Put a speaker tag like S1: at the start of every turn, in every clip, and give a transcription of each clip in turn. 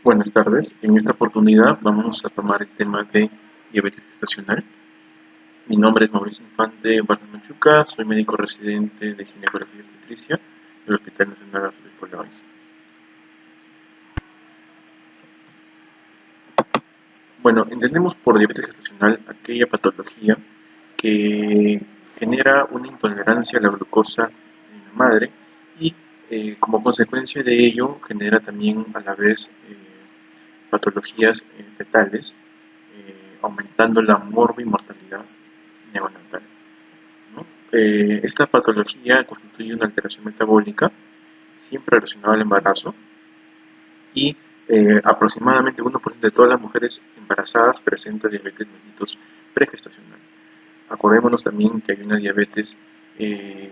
S1: Buenas tardes. En esta oportunidad vamos a tomar el tema de diabetes gestacional. Mi nombre es Mauricio Infante Vargas Machuca, soy médico residente de ginecología y obstetricia del Hospital Nacional Arturo Polaris. Bueno, entendemos por diabetes gestacional aquella patología que genera una intolerancia a la glucosa en la madre y como consecuencia de ello genera también a la vez patologías fetales, aumentando la morbimortalidad neonatal, ¿no? Esta patología constituye una alteración metabólica siempre relacionada al embarazo y aproximadamente 1% de todas las mujeres embarazadas presenta diabetes mellitus pregestacional. Acordémonos también que hay una diabetes eh,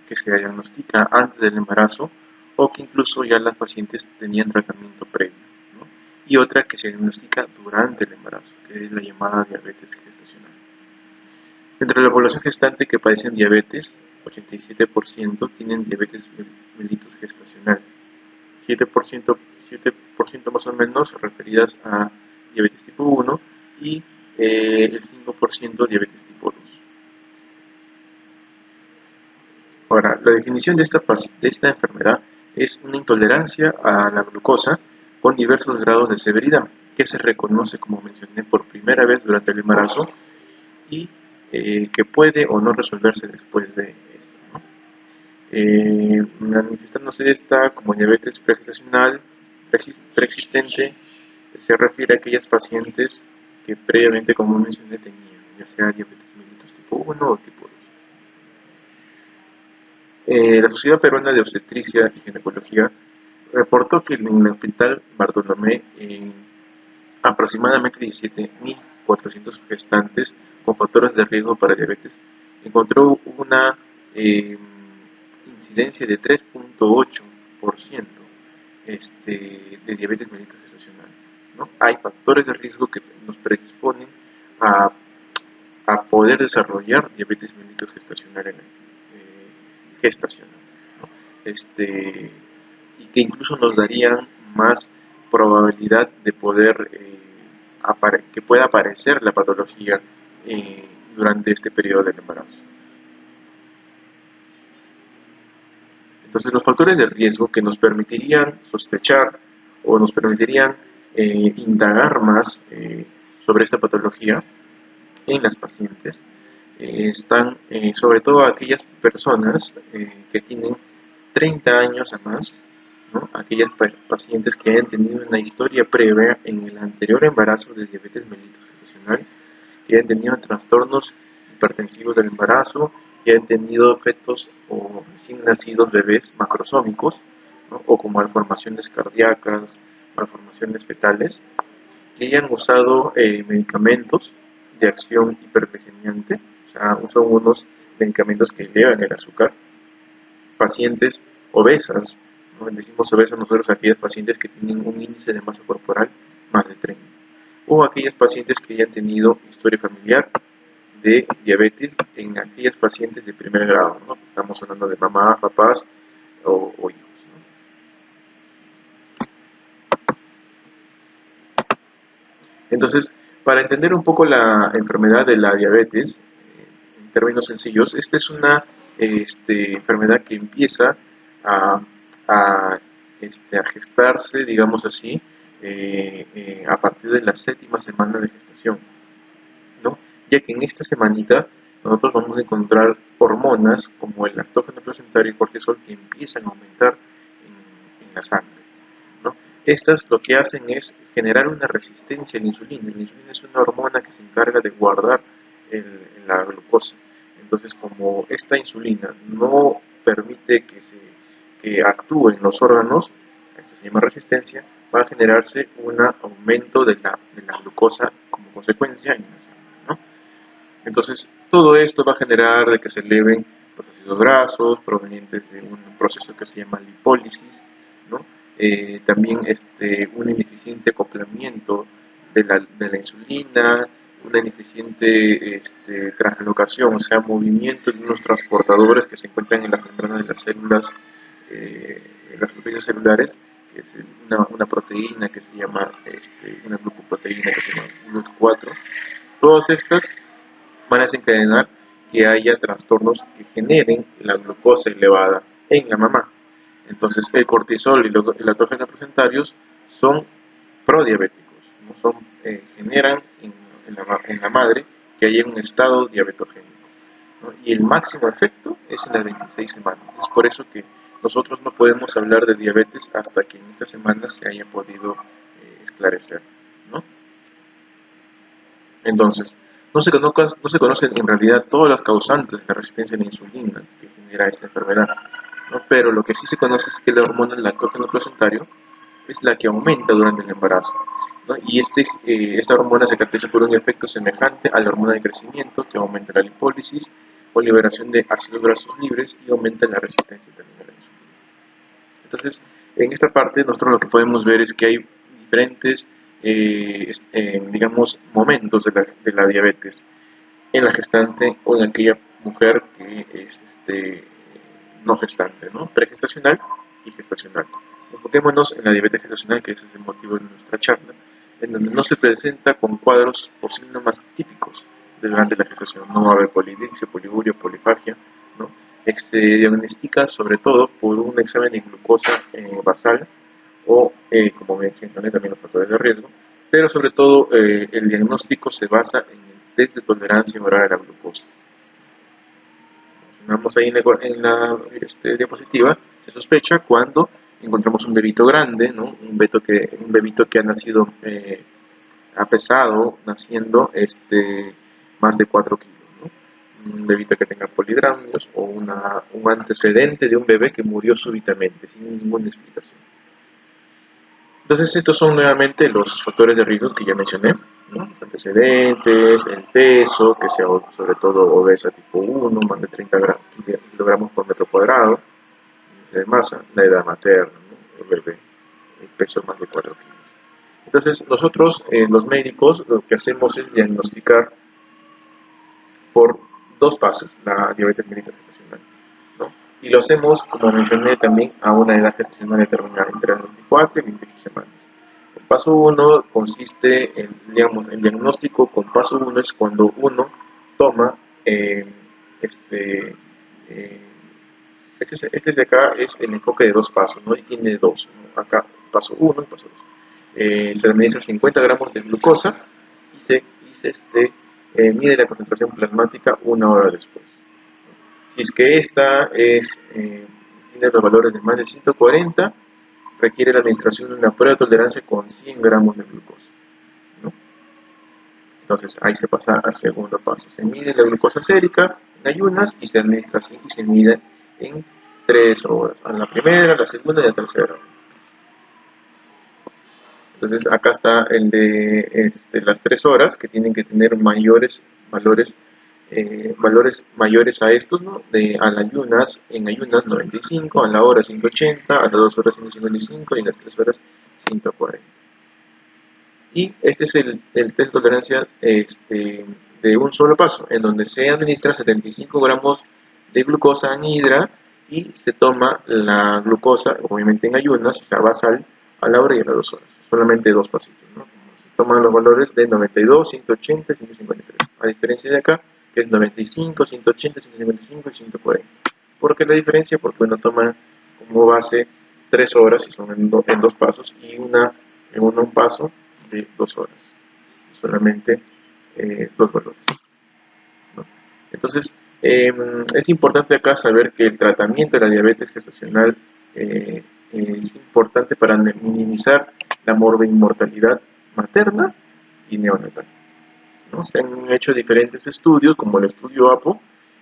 S1: que se diagnostica antes del embarazo o que incluso ya las pacientes tenían tratamiento previo, ¿no? Y otra que se diagnostica durante el embarazo, que es la llamada diabetes gestacional. Entre la población gestante que padecen diabetes, 87% tienen diabetes mellitus gestacional, 7%, 7% más o menos referidas a diabetes tipo 1 y el 5% diabetes tipo 2. Ahora, la definición de esta enfermedad es una intolerancia a la glucosa con diversos grados de severidad, que se reconoce, como mencioné, por primera vez durante el embarazo y que puede o no resolverse después de esto, ¿no? Manifestándose esta como diabetes pregestacional preexistente, se refiere a aquellas pacientes que previamente, como mencioné, tenían ya sea diabetes mellitus tipo 1 o tipo 2. La Sociedad Peruana de Obstetricia y Ginecología reportó que en el Hospital Bartolomé aproximadamente 17.400 gestantes con factores de riesgo para diabetes encontró una eh, incidencia de 3.8% de diabetes mellitus gestacional, ¿no? Hay factores de riesgo que nos predisponen a, a poder desarrollar diabetes mellitus gestacional gestacional, ¿no? Y que incluso nos darían más probabilidad de poder que pueda aparecer la patología durante este periodo del embarazo. Entonces, los factores de riesgo que nos permitirían sospechar o nos permitirían indagar más sobre esta patología en las pacientes están sobre todo aquellas personas que tienen 30 años a más, ¿no? Aquellas pacientes que hayan tenido una historia previa en el anterior embarazo de diabetes mellitus gestacional, que hayan tenido trastornos hipertensivos del embarazo, que hayan tenido fetos o recién nacidos bebés macrosómicos, ¿no? O con malformaciones cardíacas, malformaciones fetales, que hayan usado medicamentos de acción hiperglicemiante, o sea, son unos medicamentos que elevan el azúcar, pacientes obesas, ¿no? Decimos obesas nosotros a aquellas pacientes que tienen un índice de masa corporal más de 30, o aquellas pacientes que hayan tenido historia familiar de diabetes en aquellas pacientes de primer grado, ¿no? Estamos hablando de mamás, papás o hijos, ¿no? Entonces, para entender un poco la enfermedad de la diabetes, en términos sencillos, esta es una enfermedad que empieza a, a, a gestarse, digamos así, a partir de la séptima semana de gestación, ¿no? Ya que en esta semanita nosotros vamos a encontrar hormonas como el lactógeno placentario y el cortisol que empiezan a aumentar en la sangre, ¿no? Estas lo que hacen es generar una resistencia a la insulina. La insulina es una hormona que se encarga de guardar la glucosa. Entonces, como esta insulina no permite que actúe en los órganos, esto se llama resistencia, va a generarse un aumento de la glucosa como consecuencia en la sangre, ¿no? Entonces, todo esto va a generar de que se eleven los ácidos grasos provenientes de un proceso que se llama lipólisis, ¿no? También un ineficiente acoplamiento de la insulina, una ineficiente translocación, o sea, movimiento de unos transportadores que se encuentran en las membranas de las células, en las proteínas celulares, que es una proteína que se llama, una glucoproteína que se llama GLUT4. Todas estas van a desencadenar que haya trastornos que generen la glucosa elevada en la mamá. Entonces el cortisol y los lactógenos placentarios son prodiabéticos, no son, generan en la madre que haya un estado diabetogénico, ¿no? Y el máximo efecto es en las 26 semanas. Es por eso que nosotros no podemos hablar de diabetes hasta que en estas semanas se haya podido esclarecer, ¿no? Entonces, no se conocen en realidad todas las causantes de la resistencia a la insulina que genera esta enfermedad, ¿no? Pero lo que sí se conoce es que la hormona lactógeno placentario es la que aumenta durante el embarazo, ¿no? Y esta hormona se caracteriza por un efecto semejante a la hormona de crecimiento que aumenta la lipólisis o liberación de ácidos grasos libres y aumenta la resistencia también a la insulina. Entonces, en esta parte nosotros lo que podemos ver es que hay diferentes, digamos, momentos de la diabetes en la gestante o en aquella mujer que es no gestante, ¿no? Pregestacional y gestacional. Enfoquémonos en la diabetes gestacional, que ese es el motivo de nuestra charla, en donde no se presenta con cuadros o síntomas típicos durante la gestación. No va a haber polidipsia, poliguria, polifagia, ¿no? Se diagnostica sobre todo por un examen de glucosa basal o, como mencioné, también los factores de riesgo, pero sobre todo el diagnóstico se basa en el test de tolerancia oral a la glucosa. Vamos ahí en la diapositiva, se sospecha cuando encontramos un bebito grande, ¿no? un bebito que ha nacido, ha pesado, naciendo más de 4 kilos. ¿No? Un bebito que tenga polidramios o un antecedente de un bebé que murió súbitamente, sin ninguna explicación. Entonces estos son nuevamente los factores de riesgo que ya mencioné, ¿no? Los antecedentes, el peso, que sea sobre todo obesa tipo 1, más de 30 kilogramos por metro cuadrado de masa, la edad materna, ¿no? El bebé, el peso más de 4 kilos. Entonces nosotros, los médicos, lo que hacemos es diagnosticar por dos pasos la diabetes mellitus gestacional, ¿no? Y lo hacemos, como mencioné, también a una edad gestacional determinada, entre las 24 y 28 semanas. El paso 1 consiste en, digamos, el diagnóstico con paso 1 es cuando uno toma, este, eh, este de acá es el enfoque de dos pasos, ¿no? Y tiene dos, ¿no? Acá, paso 1 y paso 2. Se administra 50 gramos de glucosa y se mide la concentración plasmática una hora después. Si es que esta tiene los valores de más de 140, requiere la administración de una prueba de tolerancia con 100 gramos de glucosa, ¿no? Entonces ahí se pasa al segundo paso. Se mide la glucosa sérica en ayunas y se administra así y se mide en 3 horas. A la primera, a la segunda y a la tercera. Entonces acá está el de las 3 horas que tienen que tener mayores valores, valores mayores a estos, ¿no? En ayunas 95, a la hora 180, a las 2 horas 155 y a las 3 horas 140. Y este es el test de tolerancia de un solo paso, en donde se administra 75 gramos de glucosa anhidra y se toma la glucosa, obviamente en ayunas, o sea, basal, a la hora y a las 2 horas. Solamente dos pasitos, ¿no? Se toman los valores de 92, 180 y 153. A diferencia de acá, que es 95, 180, 155 y 140. ¿Por qué la diferencia? Porque uno toma como base 3 horas, y son en dos pasos, y en un paso de 2 horas. Solamente dos valores, ¿no? Entonces, es importante acá saber que el tratamiento de la diabetes gestacional es importante para minimizar la mortalidad materna y neonatal, ¿no? Se han hecho diferentes estudios, como el estudio APO,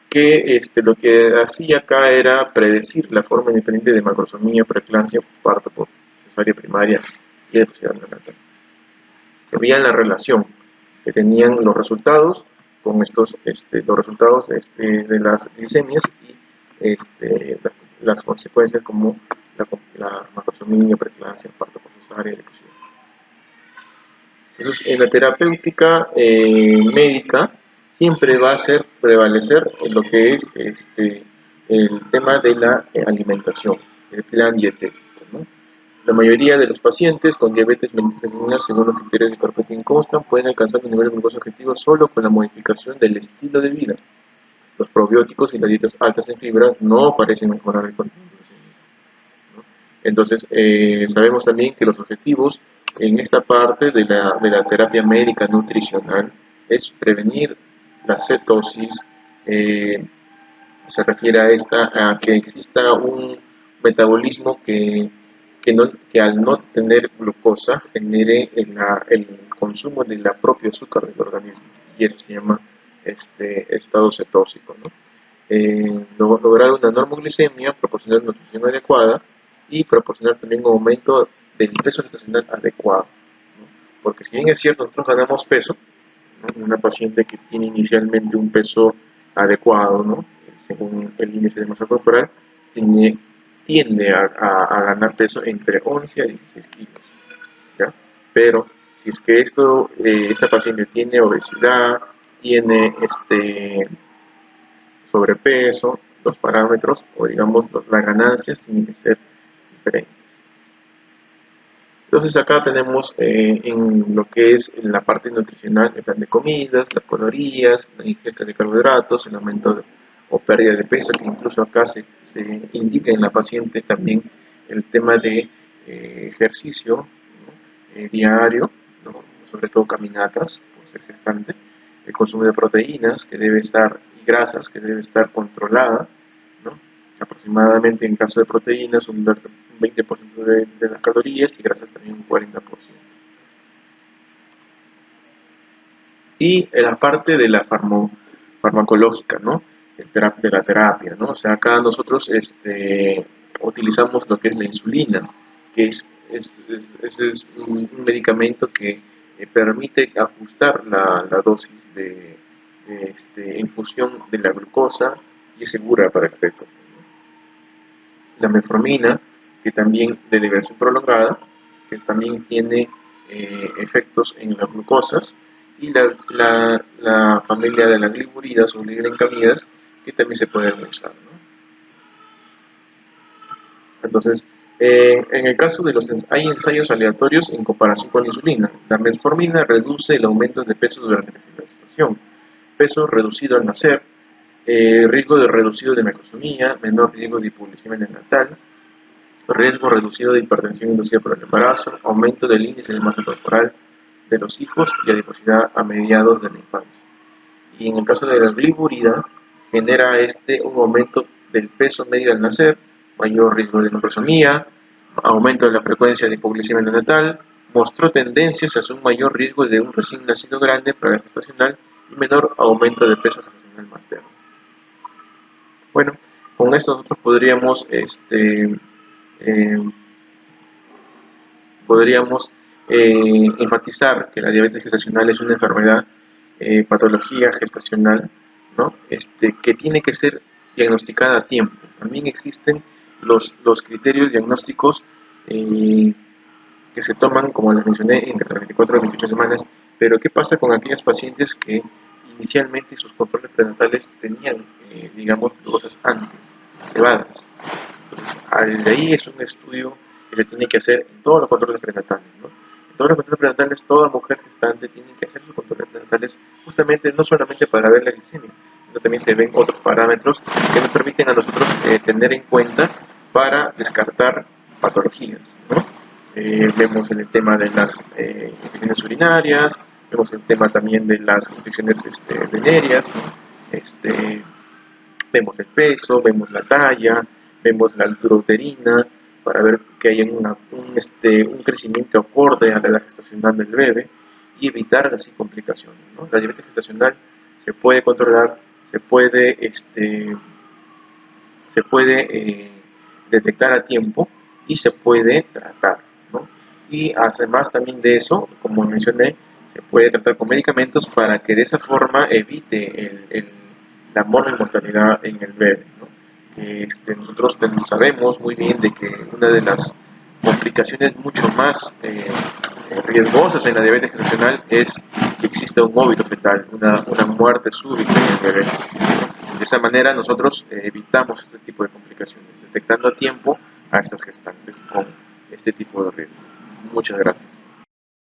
S1: que lo que hacía acá era predecir la forma independiente de macrosomía, preeclampsia, parto por cesárea primaria y deposición neonatal. Se veía la relación que tenían los resultados con los resultados de las glicemias y las consecuencias como la macrosomía, preeclampsia, parto por cesárea y deposición. Entonces, en la terapéutica médica siempre va a prevalecer en lo que es el tema de la alimentación, el plan dietético, ¿no? La mayoría de los pacientes con diabetes mellitus gestacional, según los criterios de Karpathy constan, pueden alcanzar un nivel de glucosa objetivo solo con la modificación del estilo de vida. Los probióticos y las dietas altas en fibras no parecen mejorar el control glucémico, ¿no? Entonces, sabemos también que los objetivos en esta parte de la terapia médica nutricional es prevenir la cetosis. Se refiere a que exista un metabolismo que al no tener glucosa genere el consumo de la propio azúcar del organismo, y eso se llama estado cetósico, ¿no? Lograr una normoglicemia, proporcionar nutrición adecuada y proporcionar también un aumento del peso gestacional adecuado, ¿no? Porque si bien es cierto, nosotros ganamos peso, ¿no? Una paciente que tiene inicialmente un peso adecuado, ¿no? Según el índice de masa corporal, tiende a ganar peso entre 11 a 16 kilos, ¿ya? Pero si es que esta paciente tiene obesidad, tiene sobrepeso, los parámetros o digamos las ganancias tienen que ser diferentes. Entonces acá tenemos en lo que es en la parte nutricional el plan de comidas, las calorías, la ingesta de carbohidratos, el aumento o pérdida de peso, que incluso acá se indica en la paciente también el tema de ejercicio, ¿no? Diario, ¿no? Sobre todo caminatas, por ser gestante, el consumo de proteínas que debe estar y grasas que debe estar controlada, ¿no? Aproximadamente en caso de proteínas un 20% de las calorías y grasas también un 40%. Y la parte de la farmacológica, ¿no? De la terapia, ¿no? O sea, acá nosotros utilizamos lo que es la insulina, que es un medicamento que permite ajustar la dosis en función de la glucosa y es segura para este efecto. La metformina, que también de liberación prolongada, que también tiene efectos en las glucosas, y la familia de las gliburidas o glibencamidas, que también se pueden usar, ¿no? Entonces, en el caso de hay ensayos aleatorios en comparación con la insulina. La metformina reduce el aumento de peso durante la gestación, peso reducido al nacer, riesgo de reducido de macrosomía, menor riesgo de hipoglucemia neonatal, riesgo reducido de hipertensión inducida por el embarazo, aumento del índice de masa corporal de los hijos y adiposidad a mediados de la infancia. Y en el caso de la gliburida, genera un aumento del peso medio al nacer, mayor riesgo de macrosomía, aumento de la frecuencia de hipoglucemia neonatal, mostró tendencias hacia un mayor riesgo de un recién nacido grande para la gestacional y menor aumento de peso gestacional materno. Bueno, con esto nosotros eh, podríamos enfatizar que la diabetes gestacional es una enfermedad, patología gestacional, ¿no? Que tiene que ser diagnosticada a tiempo. También existen los criterios diagnósticos que se toman, como les mencioné, entre las 24 y 28 semanas, pero ¿qué pasa con aquellas pacientes que inicialmente sus controles prenatales tenían, digamos, cosas antes, elevadas? Entonces, de ahí es un estudio que se tiene que hacer en todos los controles prenatales, ¿no? En todos los controles prenatales, toda mujer gestante tiene que hacer sus controles prenatales justamente no solamente para ver la glicemia, sino también se ven otros parámetros que nos permiten a nosotros tener en cuenta para descartar patologías, ¿no? Vemos en el tema de las infecciones urinarias, vemos el tema también de las infecciones venéreas, ¿no? Vemos el peso, vemos la talla, vemos la altura uterina, para ver que haya un crecimiento acorde a la edad gestacional del bebé y evitar así complicaciones, ¿no? La diabetes gestacional se puede controlar, se puede detectar a tiempo y se puede tratar, ¿no? Y además también de eso, como mencioné, se puede tratar con medicamentos para que de esa forma evite la mortalidad en el bebé, ¿no? Nosotros sabemos muy bien de que una de las complicaciones mucho más riesgosas en la diabetes gestacional es que exista un óbito fetal, una muerte súbita en el bebé. De esa manera nosotros evitamos este tipo de complicaciones, detectando a tiempo a estas gestantes con este tipo de riesgo. Muchas gracias.